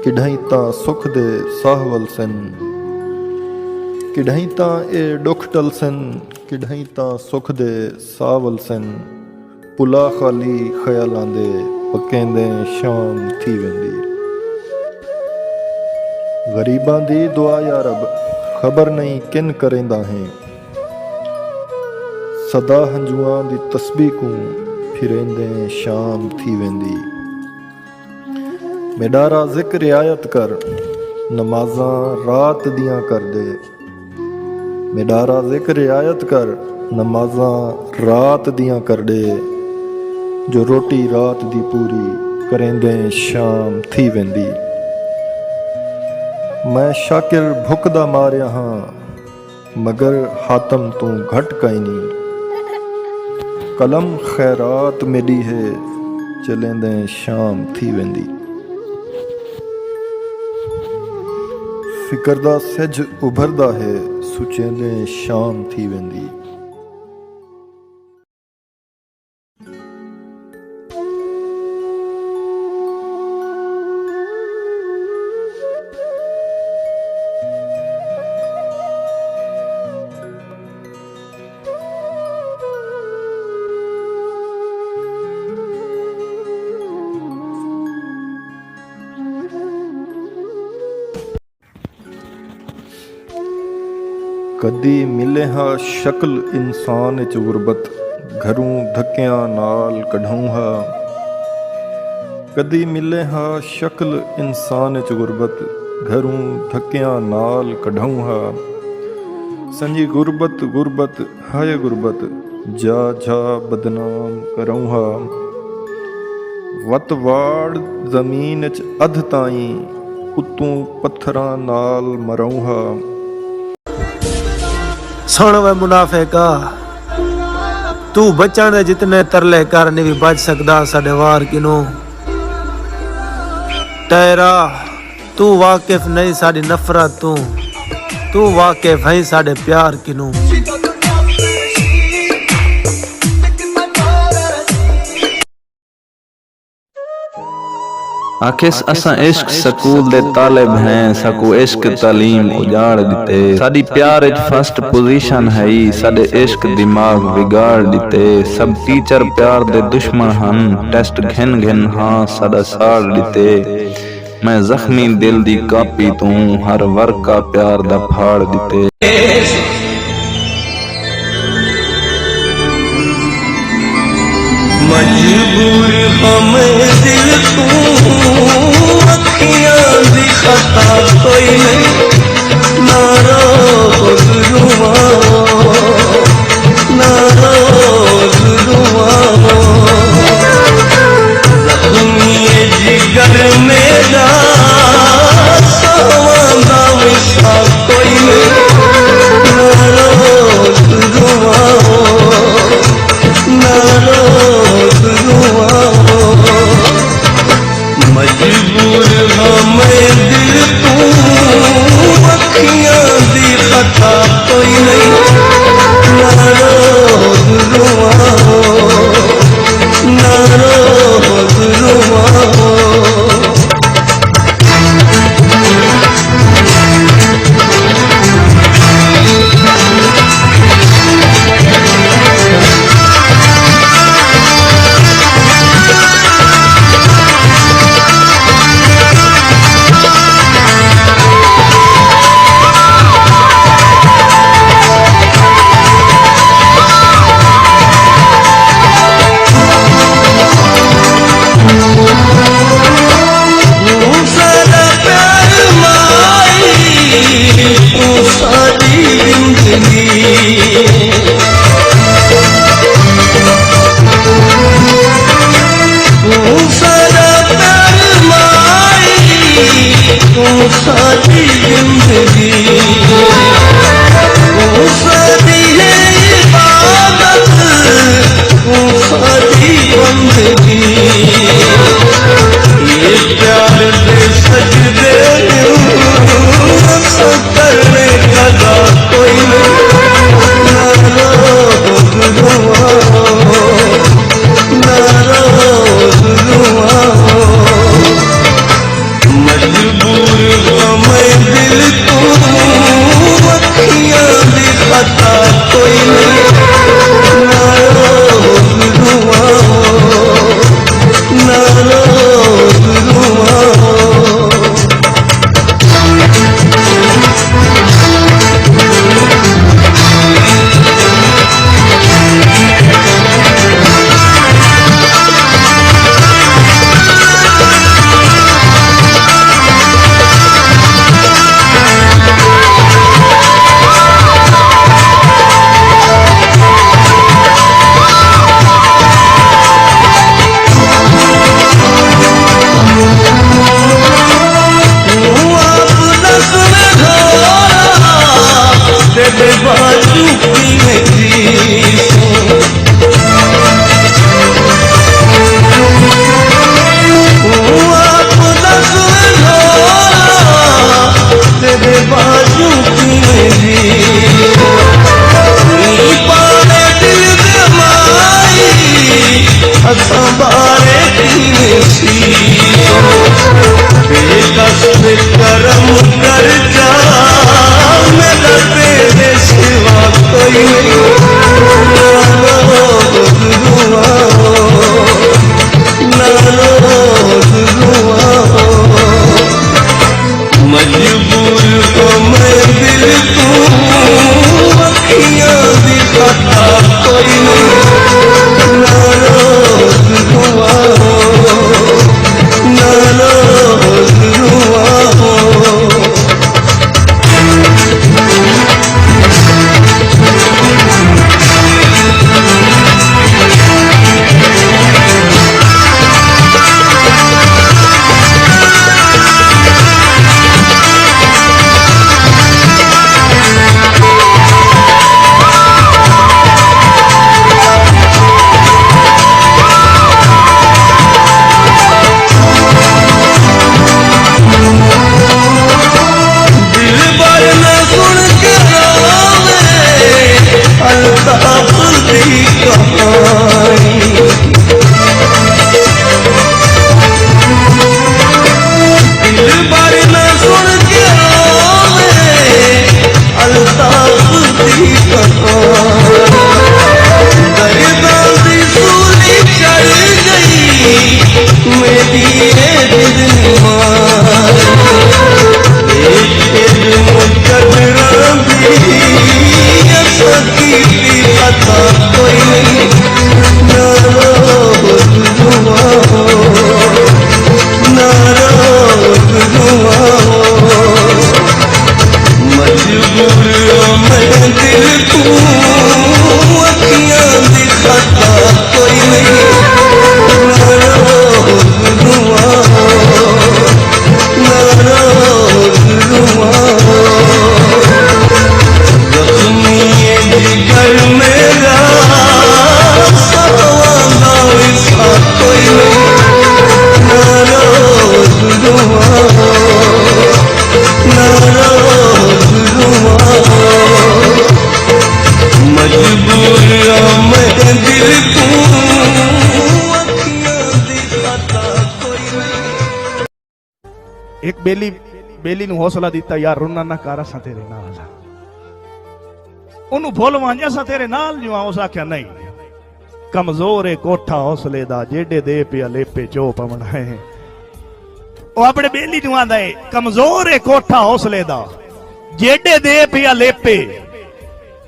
ਕਿਡਹੀਂ ਤਾਂ ਸੁਖ ਦੇ ਸਾਹਵਲ ਸਨ, ਕਿਡਹੀਂ ਤਾਂ ਇਹ ਦੁੱਖ ਟਲ ਸਨ, ਕਿਡਹੀਂ ਤਾਂ ਸੁਖ ਦੇ ਸਾਹਵਲ ਸਨ, ਪੁਲਾ ਖਾਲੀ ਖਿਆਲਾਂ ਦੇ ਪੱਕੇਂਦੇ ਸ਼ਾਮ ਥੀ वेंदी। ਗਰੀਬਾਂ ਦੀ ਦੁਆ ਯਾ ਰੱਬ ਖਬਰ ਨਹੀਂ ਕਿਨ ਕਰੇਂਦਾ ਹੈ, ਸਦਾ ਹੰਝੂਆਂ ਦੀ ਤਸਬੀਹ ਕੂ ਫਿਰੇਂਦੇ ਸ਼ਾਮ ਥੀ वेंदी। ਮੇਡਾਰਾ ਜ਼ਿਕਰ ਰਿਆਇਤ ਕਰ ਨਮਾਜ਼ਾਂ ਰਾਤ ਦੀਆਂ ਕਰ ਦੇ, ਮੇਡਾਰਾ ਜ਼ਿਕਰ ਰਿਆਇਤ ਕਰ ਨਮਾਜ਼ਾਂ ਰਾਤ ਦੀਆਂ ਕਰ ਦੇ, ਜੋ ਰੋਟੀ ਰਾਤ ਦੀ ਪੂਰੀ ਕਰੇਂਦੇ ਸ਼ਾਮ ਥੀ वेंदी। मैं शाकिर भुख दा मारिया हाँ, मगर हातम तू घट कई नहीं, कलम खैरात मेरी है चलेंदे शाम थी वेंदी। फिकर दा सिज उभरदा है सुचेंदे शाम थी वेंदी। ਕਦੀ ਮਿਲੇ ਹਾਂ ਸ਼ਕਲ ਇਨਸਾਨ ਵਿੱਚ ਗੁਰਬਤ, ਘਰੋਂ ਧੱਕਿਆਂ ਨਾਲ ਕਢਾਉਂ ਹਾਂ। ਕਦੀ ਮਿਲੇ ਹਾਂ ਸ਼ਕਲ ਇਨਸਾਨ ਵਿੱਚ ਗੁਰਬਤ, ਘਰੋਂ ਧੱਕਿਆਂ ਨਾਲ ਕਢਾਉਂ ਹਾਂ। ਸੰਜੀ ਗੁਰਬਤ ਗੁਰਬਤ ਹਾਏ ਗੁਰਬਤ, ਜਾ ਜਾ ਬਦਨਾਮ ਕਰਾਉਂ ਹਾਂ। ਵਤ ਵਾੜ ਜ਼ਮੀਨ ਵਿੱਚ ਅੱਧ ਤਾਈਂ, ਉੱਤੋਂ ਪੱਥਰਾਂ ਨਾਲ ਮਰਾਉਂ ਹਾਂ। सुन वे मुनाफिका, तू बचण दे जितने तरले कर नहीं भी बच सकदा साडे वार किनों। तेरा तू वाकिफ नहीं साडी नफरत तू वाकिफ है साडे प्यार किनों। आखिस असां इश्क स्कूल दे तालिब हैं, सकू इश्क तालीम उजाड़ दिते। साडी प्यार विच फर्स्ट पोजीशन है, साडे इश्क दिमाग बिगाड़ दिते। सब टीचर प्यार दे दुश्मन हन, टेस्ट घिन घिन हाँ साडा साड़ दिते। मैं जख्मी दिल दी कापी तू हर वर्क का प्यार दा फाड़ दिते। मजबूर हमें दिल तू, अखियां दी खता कोई नहीं, नाराज रुआ नाराज रुआ। जख्मी जिगर मेरा सवांदा विसा कोई नहीं, सारी जिंदगी तू सारी है इबादत तू सारी बंदगी ये प्यार दे सजदे करने का कोई नहीं ना रोज रुआ ना रोज रुआ मजबूर मैं दिल को अखियां दिखाता कोई नहीं ना रोज रुआ ना रोज रुआ करम कर जा मेरा तेरे सिवा कोई नहीं ना रोज रुआ ना रोज रुआ मजबूर को मैं दिल को अखियां दिखाता कोई नहीं ना रोज रुआ ना रोज रुआ एक बेली ਨੂੰ ਹੌਸਲਾ ਦਿੱਤਾ ਯਾਰ ਰੋਣਾ ਨਾ ਕਰ ਅਸਾਂ ਤੇਰੇ ਨਾਲ ਆ ਉਹਨੂੰ ਫੁੱਲ ਵਾਂਝਾ ਅਸਾਂ ਤੇਰੇ ਨਾਲ ਜੋ ਉਸ ਆਖਿਆ ਨਹੀਂ ਕਮਜ਼ੋਰ ਏ ਕੋਠਾ ਹੌਸਲੇ ਦਾ ਜਿਹੜੇ ਦੇ ਪਿਆ ਲੇਪੇ ਚੋ ਪਵਣਾ ਹੈ ਉਹ ਆਪਣੇ ਬੇਲੀ ਨੂੰ ਆਂਦਾ ਏ ਕਮਜ਼ੋਰ ਏ ਕੋਠਾ ਹੌਸਲੇ ਦਾ ਜਿਹੜੇ ਦੇ ਪਿਆ ਲੇਪੇ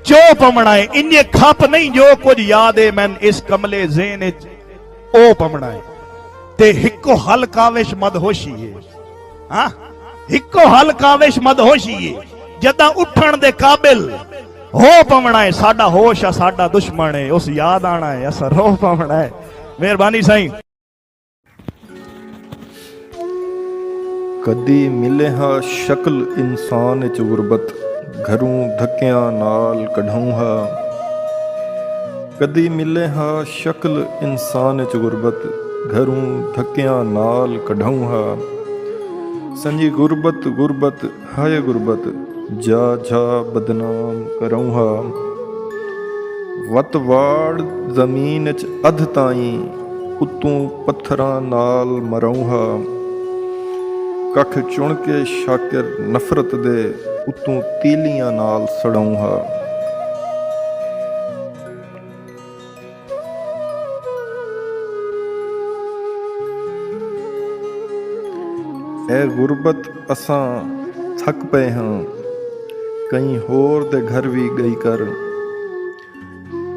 ਚੋ ਪਵਣਾ ਹੈ ਇੰਨੇ ਖੱਪ ਨਹੀਂ ਜੋ ਕੁਝ ਯਾਦ ਏ ਮੈਨ ਇਸ ਕਮਲੇ ਜ਼ੇਨ ਵਿੱਚ ਉਹ ਪਵਣਾ ਹੈ ਤੇ ਇੱਕੋ ਹਲ ਕਾਵਿਸ਼ ਮਦਹੋਸ਼ੀ ਏ ਹਾਂ ਇੱਕੋ ਹਲ ਕਾਵਿਸ਼ ਮਦਹੋਸ਼ੀ ਏ ਜਦਾਂ ਉੱਠਣ ਦੇ ਕਾਬਿਲ ਹੋ ਪਵਣਾ ਹੈ ਸਾਡਾ ਹੋਸ਼ ਆ ਸਾਡਾ ਦੁਸ਼ਮਣ ਹੈ ਉਸ ਯਾਦ ਆਣਾ ਹੈ ਅਸਾਂ ਰੋ ਪਵਣਾ ਹੈ ਮਿਹਰਬਾਨੀ ਸਾਈਂ ਕਦੀ ਮਿਲੇ ਹਾਂ ਸ਼ਕਲ ਇਨਸਾਨ ਚ ਗੁਰਬਤ, ਘਰੋਂ ਧੱਕਿਆਂ ਨਾਲ ਕਢਾਉਂ ਹਾਂ। ਕਦੀ ਮਿਲੇ ਹਾਂ ਸ਼ਕਲ ਇਨਸਾਨ ਚ ਗੁਰਬਤ, ਘਰੋਂ ਧੱਕਿਆਂ ਨਾਲ ਕਢਾਉਂ ਹਾਂ। ਸੰਜੀ ਗੁਰਬਤ ਗੁਰਬਤ ਹਾਏ ਗੁਰਬਤ, ਜਾ ਜਾ ਬਦਨਾਮ ਕਰਾਉਂ ਹਾਂ। ਵਤ ਵਾੜ ਜ਼ਮੀਨ ਚ ਅੱਧ ਤਾਈਂ, ਉੱਤੋਂ ਪੱਥਰਾਂ ਨਾਲ ਮਰਾਉਂ ਹਾਂ। ਕੱਖ ਚੁਣ ਕੇ ਸ਼ਾਕਿਰ ਨਫ਼ਰਤ ਦੇ, ਉੱਤੋਂ ਤੀਲੀਆਂ ਨਾਲ ਸੜਾਉਂ ਹਾਂ। ਐ ਗੁਰਬਤ ਅਸਾਂ ਥੱਕ ਪਏ ਹਾਂ, ਕਈ ਹੋਰ ਦੇ ਘਰ ਵੀ ਗਈ ਕਰ।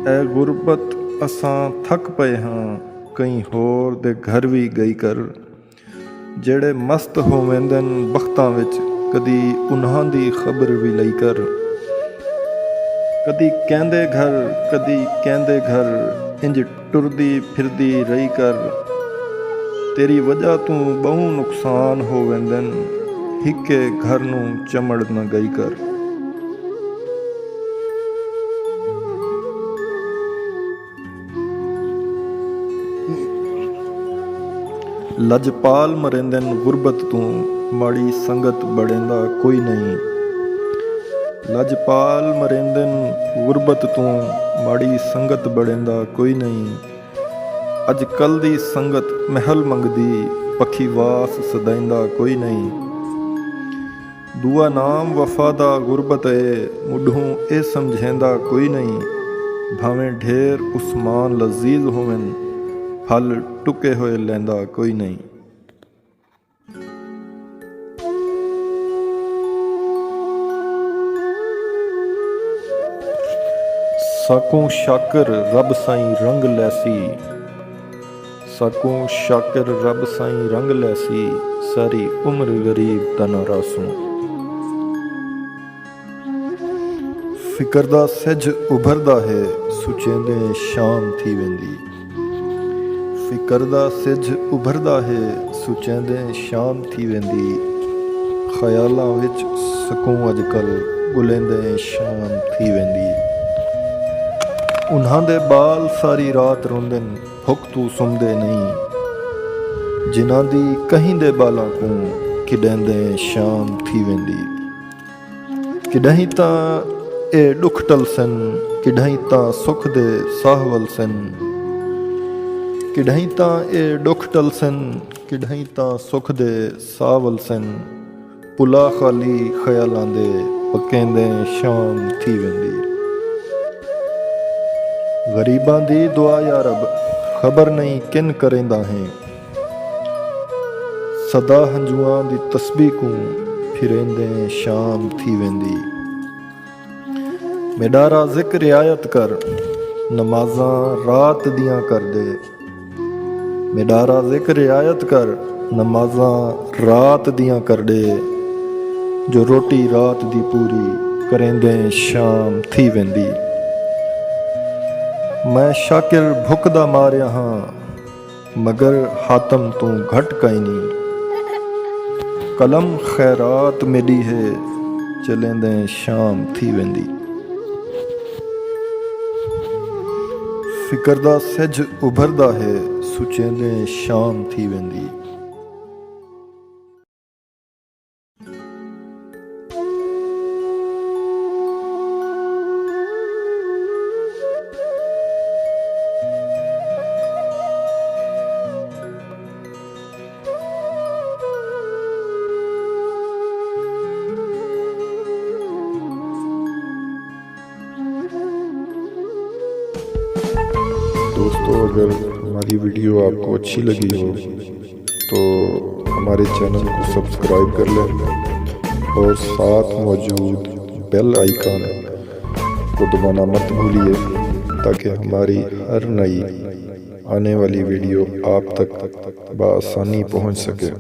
ਐ ਗੁਰਬਤ ਅਸਾਂ ਥੱਕ ਪਏ ਹਾਂ, ਕਈ ਹੋਰ ਦੇ ਘਰ ਵੀ ਗਈ ਕਰ। ਜਿਹੜੇ ਮਸਤ ਹੋਵੇਂਦੇ ਨੇ ਬਖਤਾਂ ਵਿੱਚ, ਕਦੀ ਉਨ੍ਹਾਂ ਦੀ ਖਬਰ ਵੀ ਲਈ ਕਰ। ਕਦੀ ਕਹਿੰਦੇ ਘਰ ਕਦੀ ਕਹਿੰਦੇ ਘਰ, ਇੰਜ ਟੁਰਦੀ ਫਿਰਦੀ ਰਹੀ ਕਰ। ਤੇਰੀ ਵਜ੍ਹਾ ਤੋਂ ਬਹੁ ਨੁਕਸਾਨ ਹੋਵੇਂਦੇ ਨੇ, ਹਿੱਕੇ ਘਰ ਨੂੰ ਚਮੜ ਨਾ ਗਈ ਕਰ। ਲਜਪਾਲ ਮਰਿੰਦੇ ਨੇ ਗੁਰਬਤ ਤੋਂ, ਮਾੜੀ ਸੰਗਤ ਬੜੇਂਦਾ ਕੋਈ ਨਹੀਂ। ਲਜਪਾਲ ਮਰਿੰਦੇ ਨੇ ਗੁਰਬਤ ਤੋਂ, ਮਾੜੀ ਸੰਗਤ ਬੜੇਂਦਾ ਕੋਈ ਨਹੀਂ। ਅੱਜ ਕੱਲ੍ਹ ਦੀ ਸੰਗਤ ਮਹਿਲ ਮੰਗਦੀ, ਪੱਖੀ ਵਾਸ ਸਦਾਇੰਦਾ ਕੋਈ ਨਹੀਂ। ਦੂਆ ਨਾਮ ਵਫਾ ਦਾ ਗੁਰਬਤ ਏ, ਮੁੱਢੋਂ ਇਹ ਸਮਝੇਂਦਾ ਕੋਈ ਨਹੀਂ। ਭਾਵੇਂ ਢੇਰ ਉਸਮਾਨ ਲਜ਼ੀਜ਼ ਹੋਵਨ, ਫਲ ਟੁਕੇ ਹੋਏ ਲੈਂਦਾ ਕੋਈ ਨਹੀਂ। ਸਾਕੋਂ ਸ਼ਾਕਰ ਰੱਬ ਸਾਈਂ ਰੰਗ ਲੈਸੀ, ਸਾਕੋਂ ਸ਼ਾਕਰ ਰੱਬ ਸਾਈਂ ਰੰਗ ਲੈਸੀ। ਸਾਰੀ ਉਮਰ ਗਰੀਬ ਤਨ ਰਾਸੋਂ। ਫਿਕਰ ਦਾ ਸਿਜ ਉਭਰਦਾ ਹੈ, ਸੁਚੇਂਦੇ ਸ਼ਾਮ ਥੀ वेंदी। ਫਿਕਰ ਦਾ ਸਿਜ ਉਭਰਦਾ ਹੈ, ਸੁਚੇਂਦੇ ਸ਼ਾਮ ਥੀ वेंदी। ਖਿਆਲਾਂ ਵਿੱਚ ਸਕੂਨ ਅੱਜ ਕੱਲ੍ਹ ਗੁਲੇਂਦੇ ਸ਼ਾਮ ਥੀ वेंदी। ਉਨ੍ਹਾਂ ਦੇ ਬਾਲ ਸਾਰੀ ਰਾਤ ਰੋਂਦੇ ਨੇ, ਭੁੱਖ ਤੂੰ ਸੁਣਦੇ ਨਹੀਂ। ਜਿਨ੍ਹਾਂ ਦੀ ਕਹੀਂ ਦੇ ਬਾਲਾਂ ਕੋਂ ਖਿਡੇਂਦੇ ਸ਼ਾਮ ਥੀ वेंदी। ਕਿਡਹੀਂ ਤਾਂ ਇਹ ਦੁੱਖ ਟਲ ਸਨ, ਕਿਡਹੀਂ ਤਾਂ ਸੁੱਖ ਦੇ ਸਾਹਵਲ ਸਨ। ਕਿਡਹੀਂ ਤਾਂ ਇਹ ਦੁੱਖ ਟਲ ਸਨ, ਕਿਡਹੀਂ ਤਾਂ ਸੁੱਖ ਦੇ ਸਾਵਲ ਸਨ। ਪੁਲਾ ਖਾਲੀ ਖਿਆਲਾਂ ਦੇ, ਪੱਕੇਂਦੇ ਸ਼ਾਮ ਥੀ वेंदी। ਗਰੀਬਾਂ ਦੀ ਦੁਆ ਯਾ ਰੱਬ, ਖਬਰ ਨਹੀਂ ਕਿਨ ਕਰੇਂਦਾ ਹੈ। ਸਦਾ ਹੰਝੂਆਂ ਦੀ ਤਸਬੀਹ ਕੂ, ਫਿਰੇਂਦੇ ਸ਼ਾਮ ਥੀ वेंदी। ਮੇਡਾਰਾ ਜ਼ਿਕਰ ਰਿਆਇਤ ਕਰ, ਨਮਾਜ਼ਾਂ ਰਾਤ ਦੀਆਂ ਕਰ ਦੇ। ਮੇਡਾਰਾ ਜ਼ਿਕਰ ਰਿਆਇਤ ਕਰ, ਨਮਾਜ਼ਾਂ ਰਾਤ ਦੀਆਂ ਕਰ ਦੇ। ਜੋ ਰੋਟੀ ਰਾਤ ਦੀ ਪੂਰੀ, ਕਰੇਂਦੇ ਸ਼ਾਮ ਥੀ वेंदी। ਮੈਂ ਸ਼ਾਕਿਰ ਭੁੱਖ ਦਾ ਮਾਰਿਆ ਹਾਂ, ਮਗਰ ਹਾਤਮ ਤੂੰ ਘਟ ਕਈ ਨਹੀਂ। ਕਲਮ ਖੈਰਾਤ ਮਿਲੀ ਹੈ, ਚਲੇਂਦੇ ਸ਼ਾਮ ਥੀ वेंदी। ਫਿਕਰ ਦਾ ਸਿਜ ਉਭਰਦਾ ਹੈ, ਸੁਚੇਂਦੇ ਸ਼ਾਮ ਥੀ वेंदी। दोस्तों, अगर हमारी वीडियो आपको अच्छी लगी हो तो हमारे चैनल को सब्सक्राइब कर लें और साथ मौजूद बेल आइकन को दबाना मत भूलिए, ताकि हमारी हर नई आने वाली वीडियो आप तक बआसानी पहुंच सके।